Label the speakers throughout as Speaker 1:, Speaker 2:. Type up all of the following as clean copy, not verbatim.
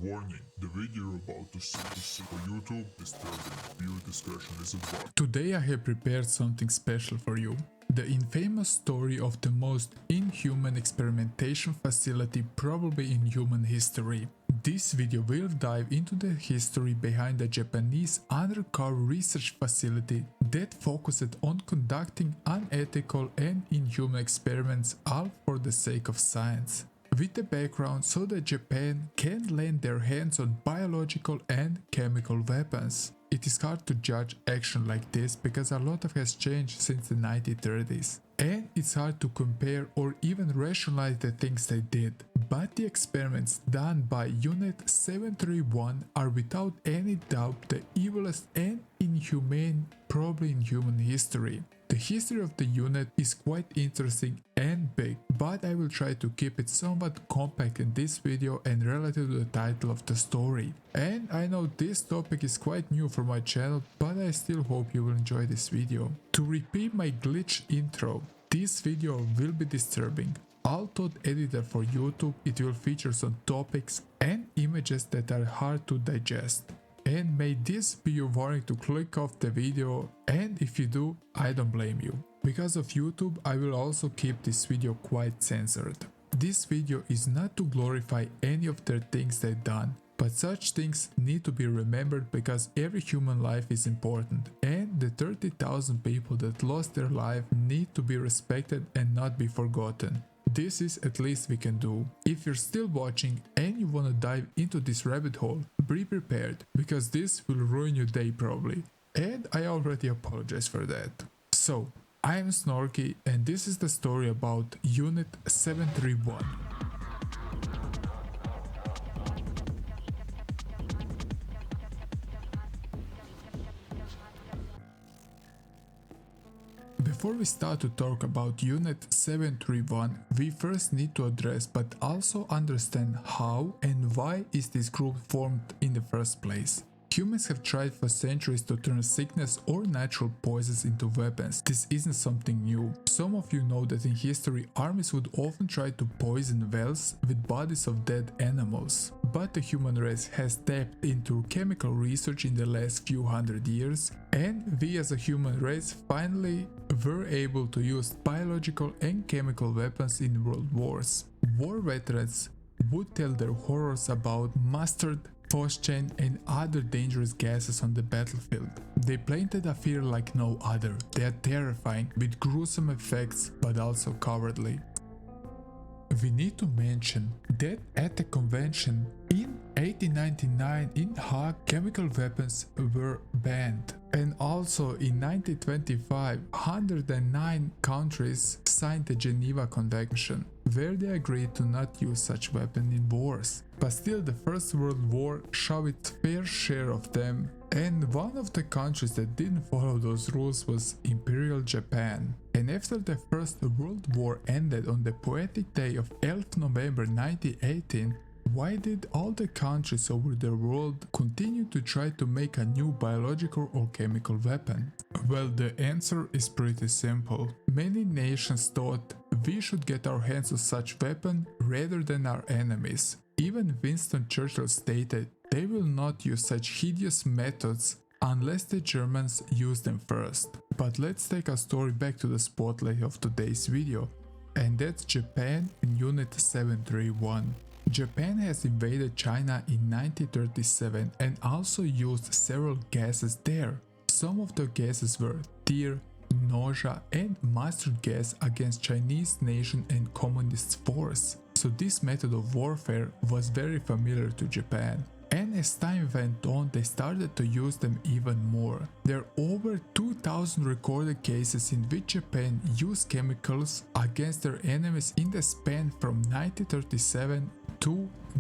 Speaker 1: Warning, the video you're about to see for YouTube disturbing. Viewer discretion is advised.
Speaker 2: Today I have prepared something special for you. The infamous story of the most inhuman experimentation facility probably in human history. This video will dive into the history behind the Japanese undercover research facility that focused on conducting unethical and inhuman experiments all for the sake of science. With the background so that Japan can lay their hands on biological and chemical weapons. It is hard to judge action like this because a lot has changed since the 1930s. And it's hard to compare or even rationalize the things they did. But the experiments done by Unit 731 are without any doubt the evilest and inhumane probably in human history. The history of the unit is quite interesting and big, but I will try to keep it somewhat compact in this video and relative to the title of the story. And I know this topic is quite new for my channel, but I still hope you will enjoy this video. To repeat my glitch intro, this video will be disturbing. Although edited for YouTube, it will feature some topics and images that are hard to digest. And may this be your warning to click off the video, and if you do, I don't blame you. Because of YouTube, I will also keep this video quite censored. This video is not to glorify any of the things they've done, but such things need to be remembered because every human life is important, and the 30,000 people that lost their life need to be respected and not be forgotten. This is at least we can do. If you're still watching and you wanna dive into this rabbit hole, be prepared, because this will ruin your day probably. And I already apologize for that. So, I am Snorky and this is the story about Unit 731. Before we start to talk about Unit 731, we first need to address but also understand how and why is this group formed in the first place. Humans have tried for centuries to turn sickness or natural poisons into weapons. This isn't something new. Some of you know that in history armies would often try to poison wells with bodies of dead animals. But the human race has tapped into chemical research in the last few hundred years, and we as a human race finally were able to use biological and chemical weapons in world wars. War veterans would tell their horrors about mustard, phosgene and other dangerous gases on the battlefield. They planted a fear like no other. They are terrifying, with gruesome effects, but also cowardly. We need to mention that at the convention in 1899 in Hague, chemical weapons were banned. And also in 1925, 109 countries signed the Geneva Convention, where they agreed to not use such weapons in wars. But still the First World War showed its fair share of them, and one of the countries that didn't follow those rules was Imperial Japan. And after the First World War ended on the poetic day of 11th November 1918, why did all the countries over the world continue to try to make a new biological or chemical weapon? Well, the answer is pretty simple. Many nations thought we should get our hands on such weapon rather than our enemies. Even Winston Churchill stated they will not use such hideous methods unless the Germans use them first. But let's take our story back to the spotlight of today's video, and that's Japan in Unit 731. Japan has invaded China in 1937 and also used several gases there. Some of the gases were tear, nausea and mustard gas against Chinese nation and communist force. So this method of warfare was very familiar to Japan. And as time went on, they started to use them even more. There are over 2,000 recorded cases in which Japan used chemicals against their enemies in the span from 1937 to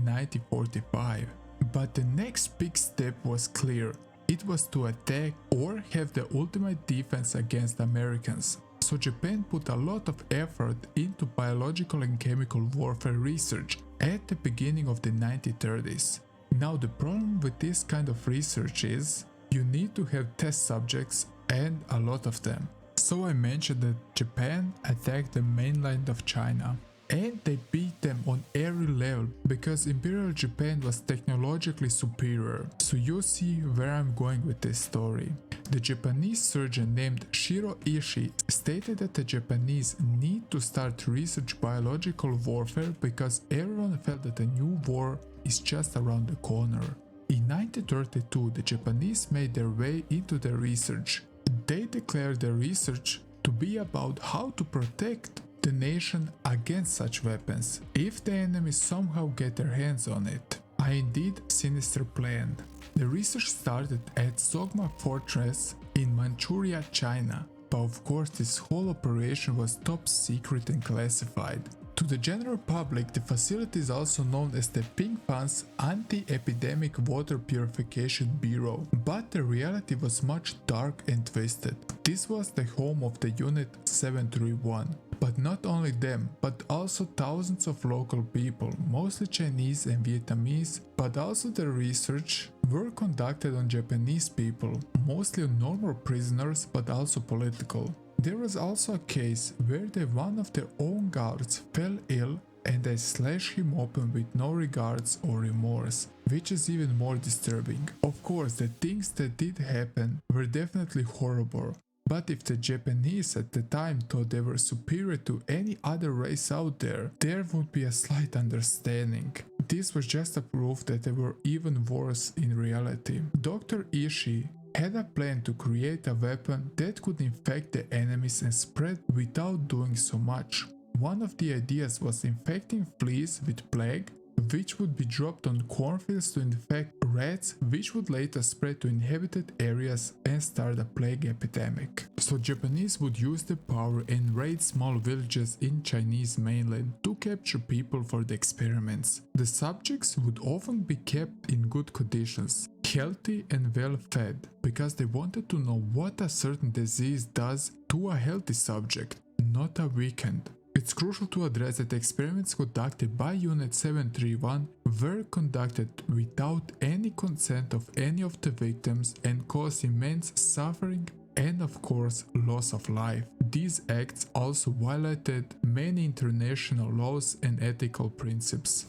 Speaker 2: 1945. But the next big step was clear. It was to attack or have the ultimate defense against Americans. So Japan put a lot of effort into biological and chemical warfare research at the beginning of the 1930s. Now the problem with this kind of research is you need to have test subjects and a lot of them. So I mentioned that Japan attacked the mainland of China. and they beat them on every level because Imperial Japan was technologically superior. So you see where I'm going with this story. The Japanese surgeon named Shiro Ishii stated that the Japanese need to start research biological warfare because everyone felt that a new war is just around the corner. In 1932, the Japanese made their way into the research. They declared the research to be about how to protect the nation against such weapons if the enemy somehow get their hands on it. A indeed sinister plan. The research started at Zhongma Fortress in Manchuria, China, but of course this whole operation was top secret and classified. To the general public, the facility is also known as the Pingfang's Anti-Epidemic Water Purification Bureau, but the reality was much dark and twisted. This was the home of the Unit 731. But not only them, but also thousands of local people, mostly Chinese and Vietnamese, but also the research were conducted on Japanese people, mostly on normal prisoners, but also political. There was also a case where one of their own guards fell ill and they slashed him open with no regards or remorse, which is even more disturbing. Of course, the things that did happen were definitely horrible. But if the Japanese at the time thought they were superior to any other race out there, there would be a slight understanding. This was just a proof that they were even worse in reality. Dr. Ishii had a plan to create a weapon that could infect the enemies and spread without doing so much. One of the ideas was infecting fleas with plague, which would be dropped on cornfields to infect rats, which would later spread to inhabited areas and start a plague epidemic. So Japanese would use the power and raid small villages in Chinese mainland to capture people for the experiments. The subjects would often be kept in good conditions, healthy and well fed, because they wanted to know what a certain disease does to a healthy subject, not a weakened. It's crucial to address that experiments conducted by Unit 731 were conducted without any consent of any of the victims and caused immense suffering and of course loss of life. These acts also violated many international laws and ethical principles.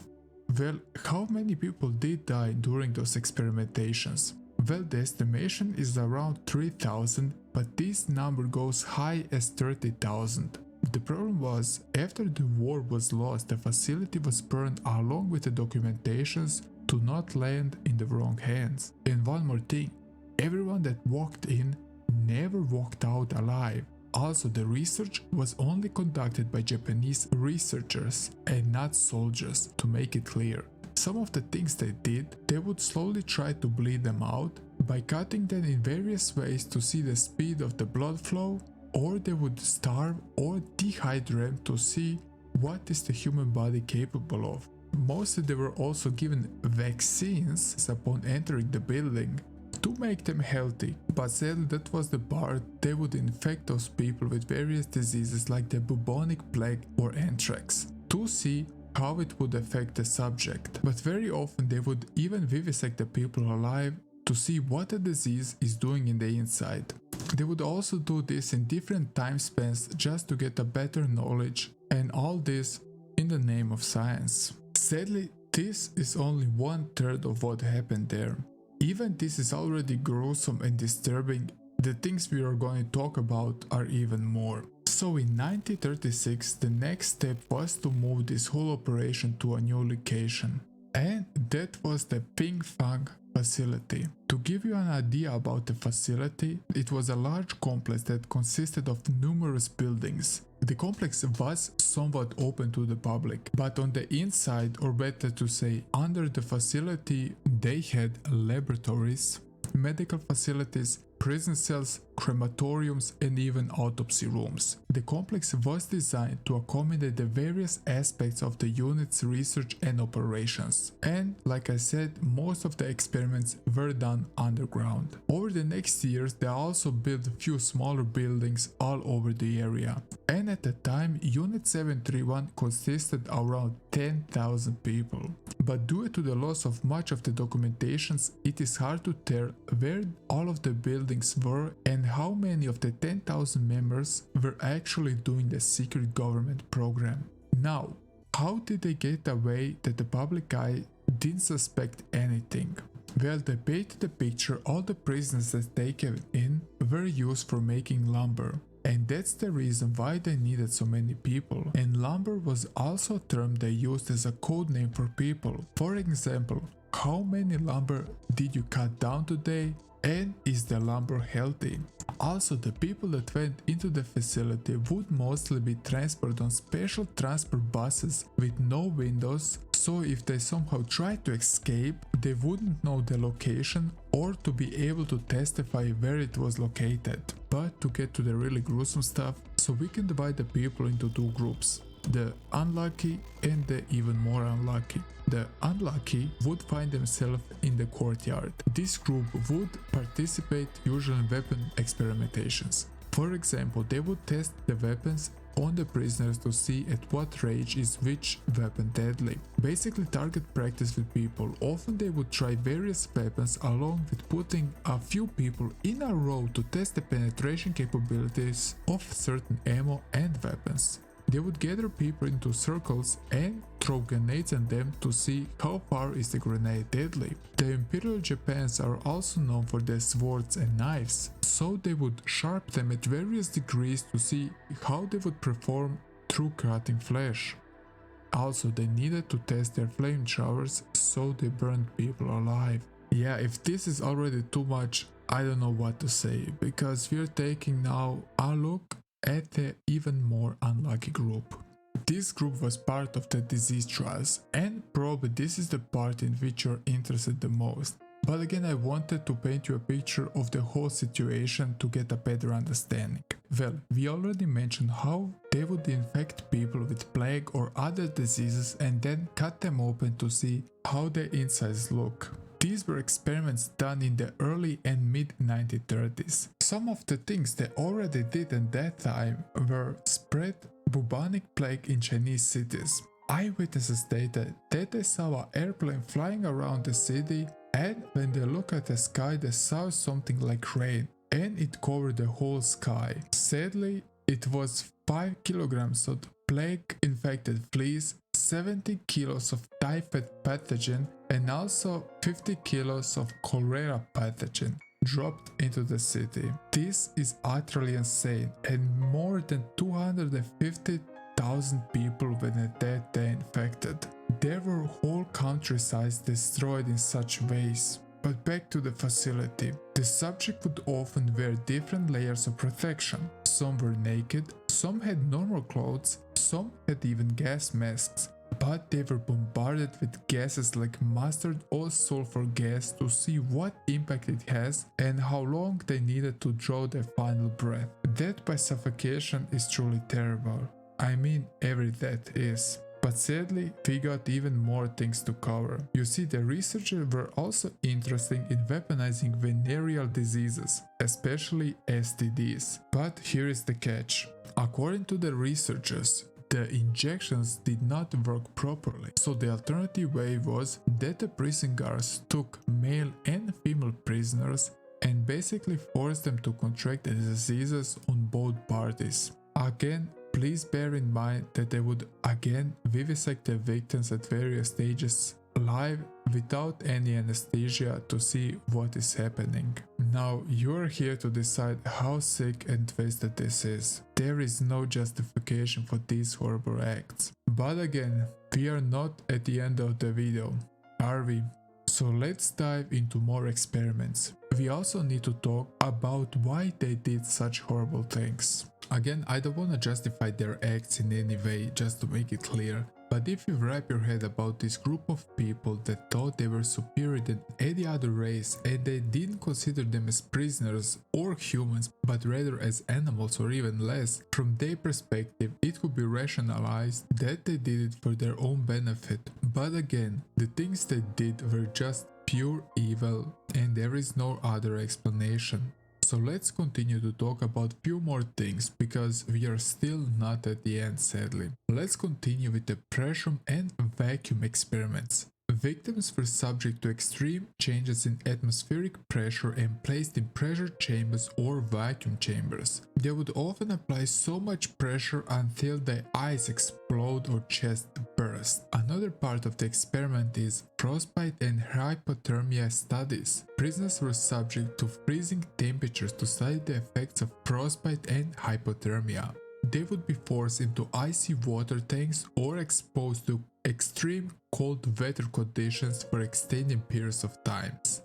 Speaker 2: Well, how many people did die during those experimentations? Well, the estimation is around 3,000, but this number goes high as 30,000. The problem was, after the war was lost, the facility was burned along with the documentations to not land in the wrong hands. And one more thing, everyone that walked in never walked out alive. Also, the research was only conducted by Japanese researchers and not soldiers, to make it clear. Some of the things they did, they would slowly try to bleed them out by cutting them in various ways to see the speed of the blood flow, or they would starve or dehydrate them to see what is the human body capable of. Mostly they were also given vaccines upon entering the building to make them healthy, but sadly that was the part. They would infect those people with various diseases like the bubonic plague or anthrax to see how it would affect the subject. But very often they would even vivisect the people alive to see what the disease is doing in the inside. They would also do this in different time spans just to get a better knowledge, and all this in the name of science. Sadly, this is only 1/3 of what happened there. Even this is already gruesome and disturbing, the things we are going to talk about are even more. So in 1936, the next step was to move this whole operation to a new location, and that was the Pingfang facility. To give you an idea about the facility, it was a large complex that consisted of numerous buildings. The complex was somewhat open to the public, but on the inside, or better to say under the facility, they had laboratories, medical facilities, prison cells, crematoriums, and even autopsy rooms. The complex was designed to accommodate the various aspects of the unit's research and operations. And like I said, most of the experiments were done underground. Over the next years, they also built a few smaller buildings all over the area. And at the time, Unit 731 consisted around 10,000 people. But due to the loss of much of the documentations, it is hard to tell where all of the buildings were and how many of the 10,000 members were actually doing the secret government program. Now, How did they get away that the public eye didn't suspect anything? Well, they painted the picture all the prisoners that taken in were used for making lumber. And that's the reason why they needed so many people. And lumber was also a term they used as a code name for people. For example, how many lumber did you cut down today? And is the lumber healthy? Also, the people that went into the facility would mostly be transported on special transport buses with no windows, so if they somehow tried to escape, they wouldn't know the location or to be able to testify where it was located. But to get to the really gruesome stuff, so we can divide the people into two groups. The unlucky and the even more unlucky. The unlucky would find themselves in the courtyard. This group would participate usually in weapon experimentations. For example, they would test the weapons on the prisoners to see at what range is which weapon deadly. Basically target practice with people. Often they would try various weapons along with putting a few people in a row to test the penetration capabilities of certain ammo and weapons. They would gather people into circles and throw grenades at them to see how far is the grenade deadly. The Imperial Japans are also known for their swords and knives, so they would sharpen them at various degrees to see how they would perform through cutting flesh. Also, they needed to test their flamethrowers, so they burned people alive. Yeah, if this is already too much, I don't know what to say, because we're taking now a look at the even more unlucky group. This group was part of the disease trials, and probably this is the part in which you're interested the most. But again, I wanted to paint you a picture of the whole situation to get a better understanding. Well, we already mentioned how they would infect people with plague or other diseases and then cut them open to see how their insides look. These were experiments done in the early and mid 1930s. Some of the things they already did at that time were spread bubonic plague in Chinese cities. Eyewitnesses stated that they saw an airplane flying around the city, and when they looked at the sky they saw something like rain, and it covered the whole sky. Sadly, it was 5 kilograms of plague-infected fleas, 70 kilos of typhoid pathogen, and also 50 kilos of cholera pathogen dropped into the city. This is utterly insane, and more than 250,000 people were at that day infected. There were whole countrysides destroyed in such ways. But back to the facility. The subject would often wear different layers of protection. Some were naked, some had normal clothes, some had even gas masks. But they were bombarded with gases like mustard or sulfur gas to see what impact it has and how long they needed to draw their final breath. Death by suffocation is truly terrible. I mean, every death is. But sadly, we got even more things to cover. You see, the researchers were also interested in weaponizing venereal diseases, especially STDs. But here is the catch. According to the researchers, the injections did not work properly. So the alternative way was that the prison guards took male and female prisoners and basically forced them to contract the diseases on both parties. Again, please bear in mind that they would again vivisect the victims at various stages live without any anesthesia to see what is happening. Now you are here to decide how sick and twisted this is. There is no justification for these horrible acts. But again, we are not at the end of the video, are we? So let's dive into more experiments. We also need to talk about why they did such horrible things. Again, I don't want to justify their acts in any way, just to make it clear. But if you wrap your head about this group of people that thought they were superior than any other race and they didn't consider them as prisoners or humans but rather as animals or even less, from their perspective it could be rationalized that they did it for their own benefit. But again, the things they did were just pure evil and there is no other explanation. So let's continue to talk about few more things because we are still not at the end, sadly. Let's continue with the pressure and vacuum experiments. Victims were subject to extreme changes in atmospheric pressure and placed in pressure chambers or vacuum chambers. They would often apply so much pressure until their eyes explode or chest burst. Another part of the experiment is frostbite and hypothermia studies. Prisoners were subject to freezing temperatures to study the effects of frostbite and hypothermia. They would be forced into icy water tanks or exposed to extreme cold weather conditions for extended periods of times.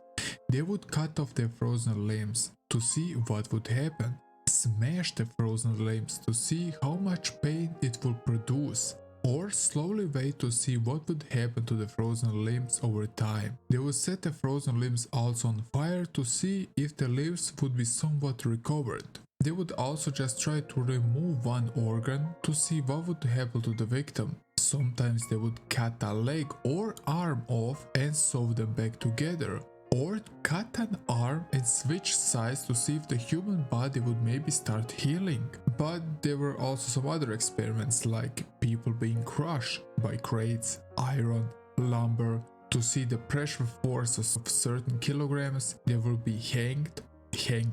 Speaker 2: They would cut off their frozen limbs to see what would happen, smash the frozen limbs to see how much pain it would produce, or slowly wait to see what would happen to the frozen limbs over time. They would set the frozen limbs also on fire to see if the limbs would be somewhat recovered. They would also just try to remove one organ to see what would happen to the victim. Sometimes they would cut a leg or arm off and sew them back together, or cut an arm and switch sides to see if the human body would maybe start healing. But there were also some other experiments, like people being crushed by crates, iron, lumber, to see the pressure forces of certain kilograms. They would be hanged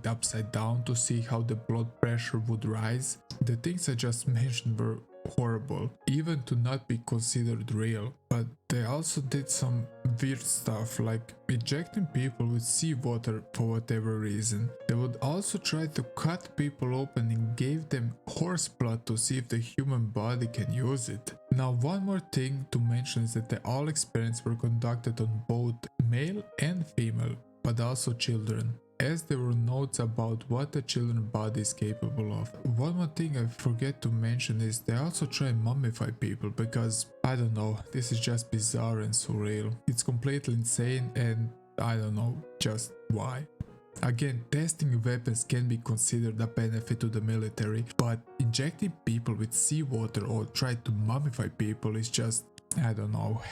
Speaker 2: upside down to see how the blood pressure would rise. The things I just mentioned were horrible, even to not be considered real. But they also did some weird stuff, like injecting people with seawater for whatever reason. They would also try to cut people open and gave them horse blood to see if the human body can use it. Now, one more thing to mention is that all experiments were conducted on both male and female, but also children, as there were notes about what the children's body is capable of. One more thing I forget to mention is they also try and mummify people, because, I don't know, this is just bizarre and surreal. It's completely insane, and I don't know just why. Again, testing weapons can be considered a benefit to the military, but injecting people with seawater or try to mummify people is just, I don't know.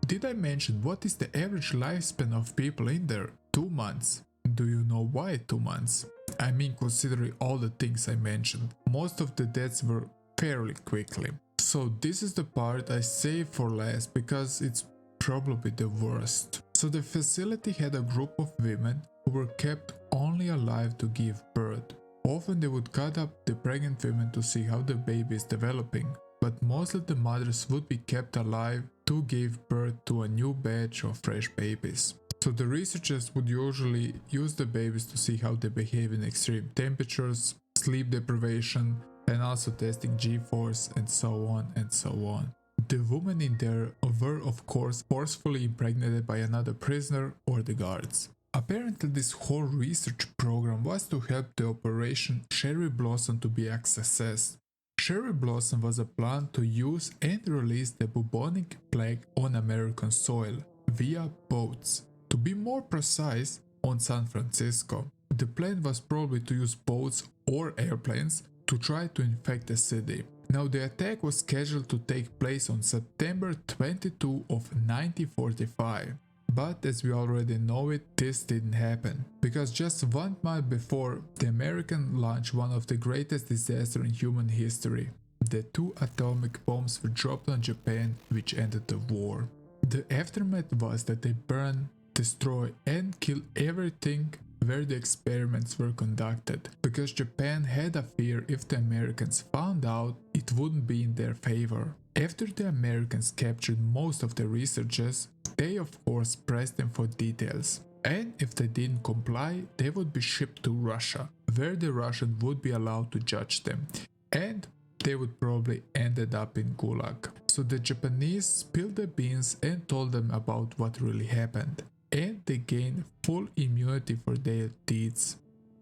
Speaker 2: Did I mention what is the average lifespan of people in there? 2 months. Do you know why 2 months? I mean, considering all the things I mentioned, most of the deaths were fairly quickly. So this is the part I save for last because it's probably the worst. So the facility had a group of women who were kept only alive to give birth. Often they would cut up the pregnant women to see how the baby is developing, but mostly the mothers would be kept alive to give birth to a new batch of fresh babies. So the researchers would usually use the babies to see how they behave in extreme temperatures, sleep deprivation, and also testing G-force and so on and so on. The women in there were of course forcefully impregnated by another prisoner or the guards. Apparently this whole research program was to help the Operation Cherry Blossom to be a success. Cherry Blossom was a plan to use and release the bubonic plague on American soil via boats. To be more precise, on San Francisco. The plan was probably to use boats or airplanes to try to infect the city. Now the attack was scheduled to take place on September 22 of 1945. But as we already know it, this didn't happen, because just 1 month before, the Americans launched one of the greatest disasters in human history. The 2 atomic bombs were dropped on Japan, which ended the war. The aftermath was that they burned, destroy and kill everything where the experiments were conducted, because Japan had a fear if the Americans found out, it wouldn't be in their favor. After the Americans captured most of the researchers, they of course pressed them for details, and if they didn't comply, they would be shipped to Russia, where the Russians would be allowed to judge them, and they would probably ended up in Gulag. So the Japanese spilled the beans and told them about what really happened, and they gained full immunity for their deeds.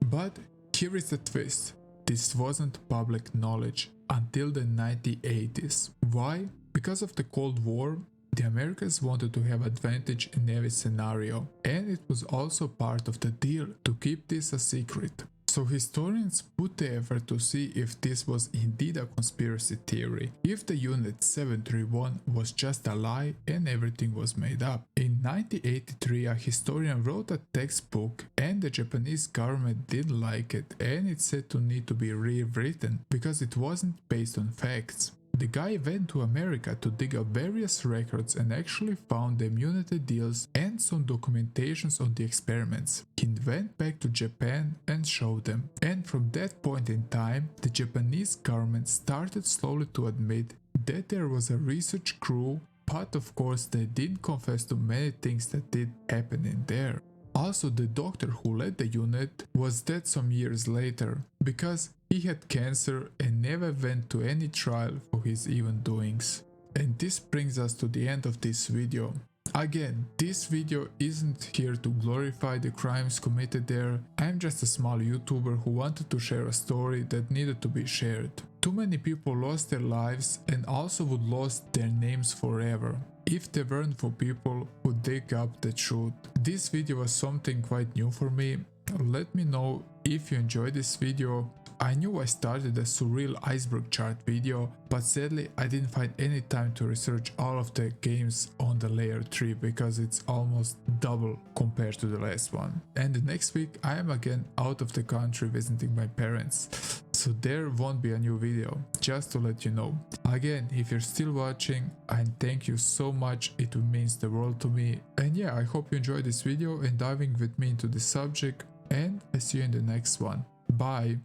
Speaker 2: But here is the twist. This wasn't public knowledge until the 1980s. Why? Because of the Cold War, the Americans wanted to have advantage in every scenario, and it was also part of the deal to keep this a secret. So historians put the effort to see if this was indeed a conspiracy theory, if the Unit 731 was just a lie and everything was made up. In 1983, a historian wrote a textbook and the Japanese government didn't like it, and it said to need to be rewritten because it wasn't based on facts. The guy went to America to dig up various records and actually found the immunity deals and some documentations on the experiments. He went back to Japan and showed them. And from that point in time, the Japanese government started slowly to admit that there was a research crew, but of course they didn't confess to many things that did happen in there. Also, the doctor who led the unit was dead some years later because he had cancer and never went to any trial for his evil doings. And this brings us to the end of this video. Again, this video isn't here to glorify the crimes committed there. I'm just a small YouTuber who wanted to share a story that needed to be shared. Too many people lost their lives and also would lost their names forever if they weren't for people who dig up the truth. This video was something quite new for me. Let me know if you enjoyed this video. I knew I started a surreal iceberg chart video, but sadly I didn't find any time to research all of the games on the layer 3 because it's almost double compared to the last one. And the next week I am again out of the country visiting my parents, so there won't be a new video, just to let you know. Again, if you're still watching, and thank you so much, it means the world to me. And yeah, I hope you enjoyed this video and diving with me into the subject, and I see you in the next one. Bye!